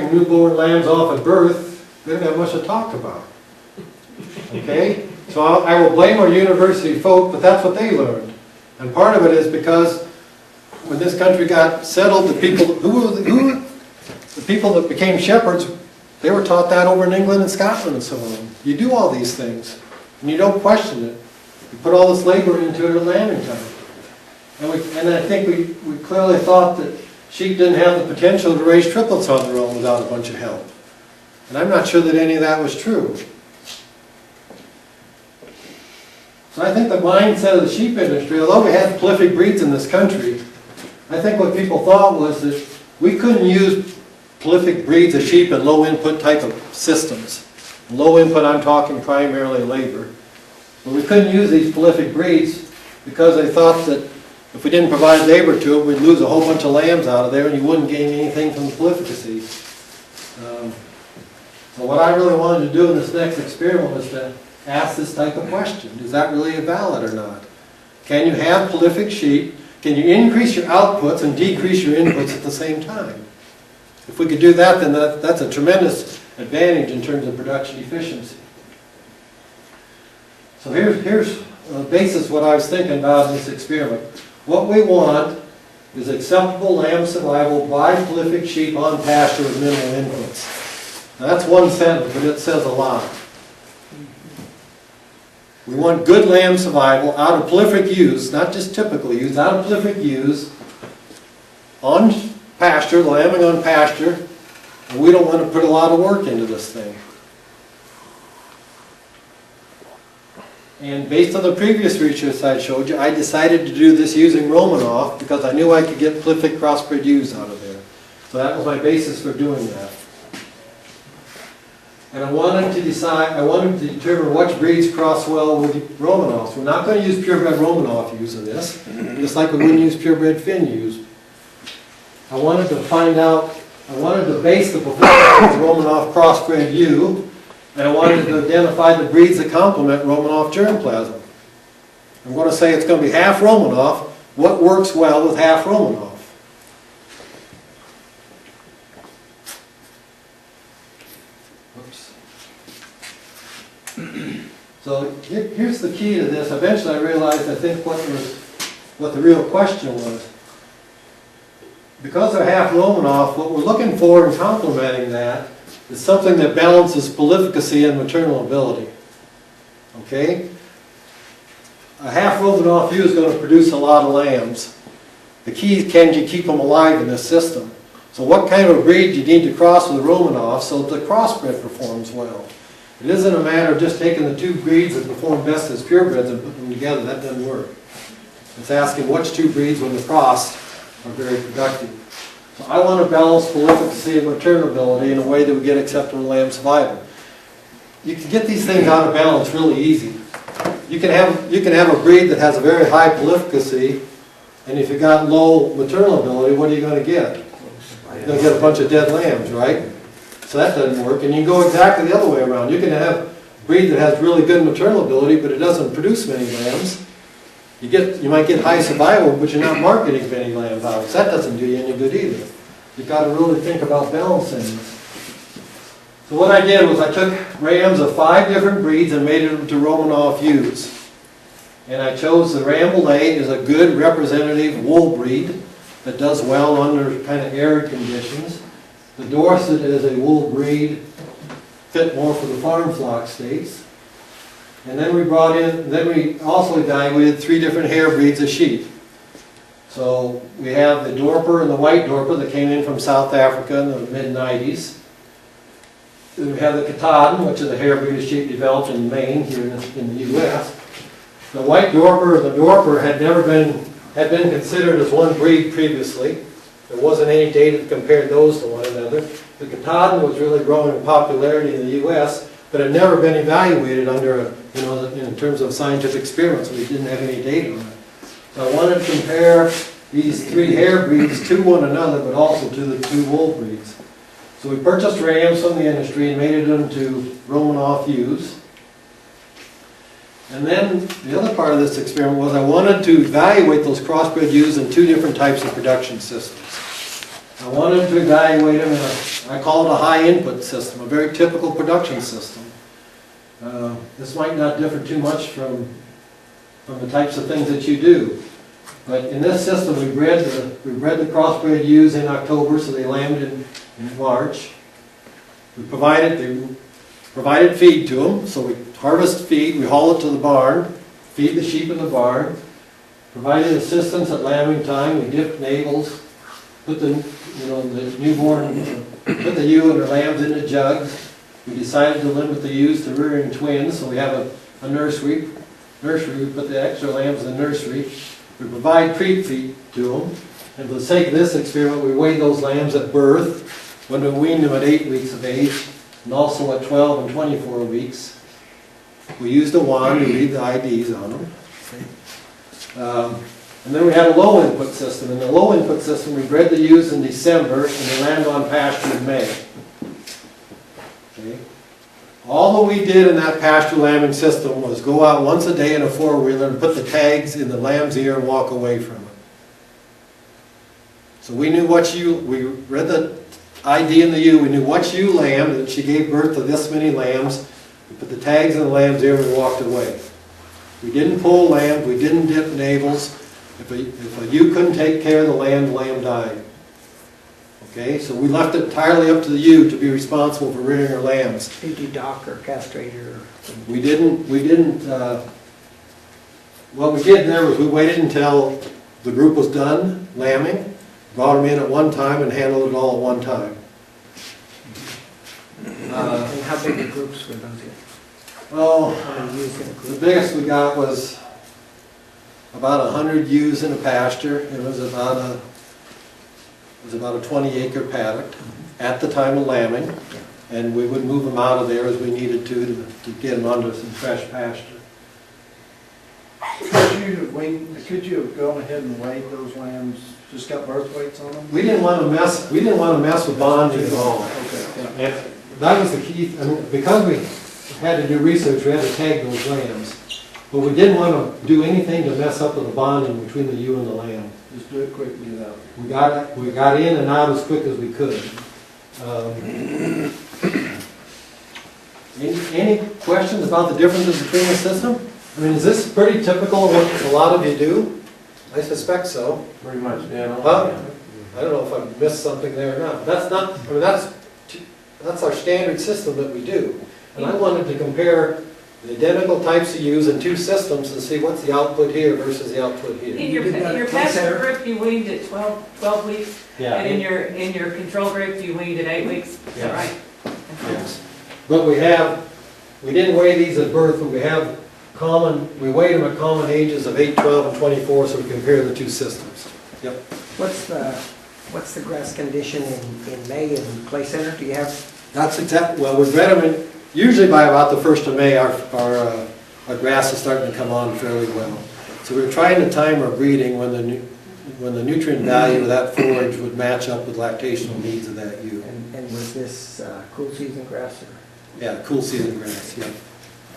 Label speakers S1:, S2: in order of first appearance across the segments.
S1: dropping newborn lambs off at birth, they didn't have much to talk about. Okay? So I will blame our university folk, but that's what they learned. And part of it is because when this country got settled, the people that became shepherds, they were taught that over in England and Scotland and so on. You do all these things, and you don't question it. You put all this labor into it at lambing time. And I think we clearly thought that sheep didn't have the potential to raise triplets on their own without a bunch of help. And I'm not sure that any of that was true. So I think the mindset of the sheep industry, although we had prolific breeds in this country, I think what people thought was that we couldn't use prolific breeds of sheep in low input type of systems. Low input, I'm talking primarily labor. But we couldn't use these prolific breeds because they thought that if we didn't provide labor to it, we'd lose a whole bunch of lambs out of there and you wouldn't gain anything from the prolificacy. So what I really wanted to do in this next experiment was to ask this type of question. Is that really valid or not? Can you have prolific sheep? Can you increase your outputs and decrease your inputs at the same time? If we could do that, then that's a tremendous advantage in terms of production efficiency. So here's the basis of what I was thinking about in this experiment. What we want is acceptable lamb survival by prolific sheep on pasture with minimal inputs. Now that's one sentence, but it says a lot. We want good lamb survival out of prolific ewes, not just typical ewes, out of prolific ewes on pasture, lambing on pasture, and we don't want to put a lot of work into this thing. And based on the previous research I showed you, I decided to do this using Romanoff because I knew I could get prolific crossbred ewes out of there. So that was my basis for doing that. And I wanted to determine which breeds cross well with Romanoffs. We're not going to use purebred Romanoff ewes in this, just like we wouldn't use purebred Finn ewes. I wanted to base the performance of the Romanoff crossbred ewe, and I wanted to identify the breeds that complement Romanoff germplasm. I'm going to say it's going to be half Romanoff. What works well with half Romanoff? So here's the key to this. Eventually I realized, I think, what the real question was. Because they're half Romanoff, what we're looking for in complementing that is something that balances prolificacy and maternal ability. Okay? A half Romanoff ewe is going to produce a lot of lambs. The key is, can you keep them alive in this system? So what kind of breed do you need to cross with a Romanoff so that the crossbred performs well? It isn't a matter of just taking the two breeds that perform best as purebreds and putting them together. That doesn't work. It's asking which two breeds, when they're crossed, are very productive. So I want to balance prolificacy and maternability in a way that would get acceptable lamb survival. You can get these things out of balance really easy. You can have a breed that has a very high prolificacy, and if you've got low maternal ability, what are you going to get? You're going to get a bunch of dead lambs, right? So that doesn't work. And you can go exactly the other way around. You can have a breed that has really good maternal ability, but it doesn't produce many lambs. You might get high survival, but you're not marketing many lambs out. So that doesn't do you any good either. You've got to really think about balancing this. So what I did was I took rams of 5 different breeds and made them to Romanoff ewes. And I chose the Rambouillet as a good representative wool breed that does well under kind of arid conditions. The Dorset is a wool breed, fit more for the farm flock states. And then we also evaluated 3 different hair breeds of sheep. So we have the Dorper and the White Dorper that came in from South Africa in the mid-90s. Then we have the Katahdin, which is a hair breed of sheep developed in Maine, here in the U.S. The White Dorper and the Dorper had been considered as one breed previously. There wasn't any data to compare those to one another. The Katahdin was really growing in popularity in the U.S., but had never been evaluated under, in terms of scientific experiments. We didn't have any data on it. So I wanted to compare these 3 hair breeds to one another, but also to the 2 wool breeds. So we purchased rams from the industry and made it into Romanoff ewes. And then the other part of this experiment was I wanted to evaluate those crossbred ewes in 2 different types of production systems. I wanted to evaluate them in I call it a high input system, a very typical production system. This might not differ too much from the types of things that you do. But in this system, we bred the crossbred ewes in October, so they lambed in March. We provided feed to them, so we harvest feed, we haul it to the barn, feed the sheep in the barn, provided assistance at lambing time, we dipped navels, put the newborn, put the ewe and her lambs into jugs. We decided to limit the ewes to rearing twins, so we have a nursery. We put the extra lambs in the nursery. We provide treat feed to them. And for the sake of this experiment, we weighed those lambs at birth, when we weaned them at 8 weeks of age, and also at 12 and 24 weeks. We used a wand to read the IDs on them. And then we had a low input system. In the low input system, we bred the ewes in December, and they landed on pasture in May. Okay. All that we did in that pasture lambing system was go out once a day in a four-wheeler and put the tags in the lamb's ear and walk away from it. So we knew we read the ID in the ewe, we knew what ewe lamb, that she gave birth to this many lambs. We put the tags in the lamb's ear and we walked away. We didn't pull lambs, we didn't dip navels. If a ewe couldn't take care of the lamb died. Okay, so we left it entirely up to the ewe to be responsible for rearing her lambs.
S2: Did you dock or castrate her?
S1: We didn't, what we did there was we waited until the group was done lambing, brought them in at one time and handled it all at one time.
S2: And how big the groups were those?
S1: Well, the biggest we got was about 100 ewes in a pasture. It was about a 20-acre paddock at the time of lambing, and we would move them out of there as we needed to get them onto some fresh pasture.
S3: Could you have gone ahead and weighed those lambs? Just got birth weights on them?
S1: We didn't want to mess with bonding at all.
S3: Okay.
S1: And that was the key. I mean, because we had to do research, we had to tag those lambs. But we didn't want to do anything to mess up with the bonding between the ewe and the lamb.
S3: Just do it quick and get out.
S1: We got in and out as quick as we could. Any questions about the differences between the system? I mean, is this pretty typical of what a lot of you do? I suspect so.
S4: Pretty much, yeah.
S1: Well, I don't know if I missed something there or not. That's our standard system that we do. And I wanted to compare the identical types of ewes in two systems and see what's the output here versus the output here.
S5: In your pasture group, you weaned at 12 weeks,
S1: Yeah.
S5: and in your control group, you weaned at 8 weeks. Is that
S1: Yes.
S5: right?
S1: Yes. But we didn't weigh these at birth, but we weighed them at common ages of 8, 12, and 24, so we compare the two systems. Yep.
S2: What's the grass condition in May in Clay Center? Do you have?
S1: That's exactly, well, we bred them in, usually by about the 1st of May, our grass is starting to come on fairly well. So we're trying to time our breeding when the nutrient value of that forage would match up with lactational needs of that ewe.
S2: And was this cool season grass? Or?
S1: Yeah, cool season grass, yeah.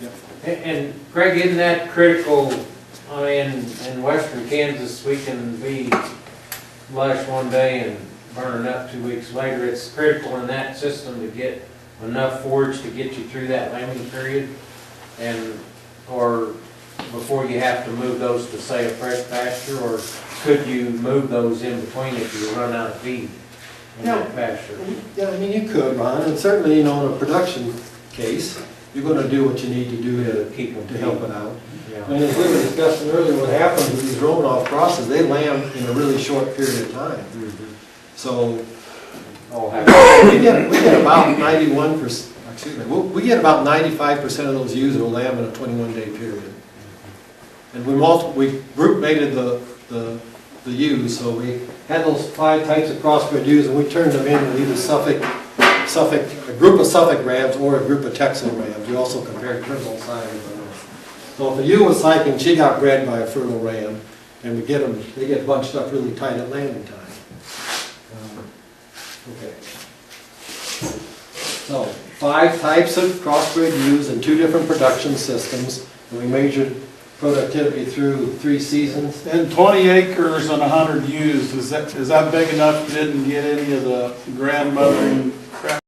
S1: Yep.
S4: And Kreg, isn't that critical? I mean, in western Kansas, we can be lush one day and burning up 2 weeks later. It's critical in that system to get enough forage to get you through that lambing period, or before you have to move those to, say, a fresh pasture, or could you move those in between if you run out of feed in that pasture?
S1: Yeah, I mean, you could, Ron, and certainly, in a production case, you're going to do what you need to do to keep them, to help it out.
S4: Yeah.
S1: And as we were discussing earlier, what happens with these roaming-off crosses, they lamb in a really short period of time. So we get about 91%. Excuse me. We get about 95% of those ewes that will lamb in a 21-day period. And we group mated the ewes, so we had those 5 types of crossbred ewes, and we turned them in with either a group of Suffolk rams or a group of Texan rams. We also compared terminal sizes. So if a ewe was cycling, she got bred by a fertile ram, and they get bunched up really tight at lambing time. Okay. So 5 types of crossbred ewes in 2 different production systems, and we measured productivity through 3 seasons.
S6: And 20 acres and 100 ewes, is that big enough you didn't get any of the grandmothering crap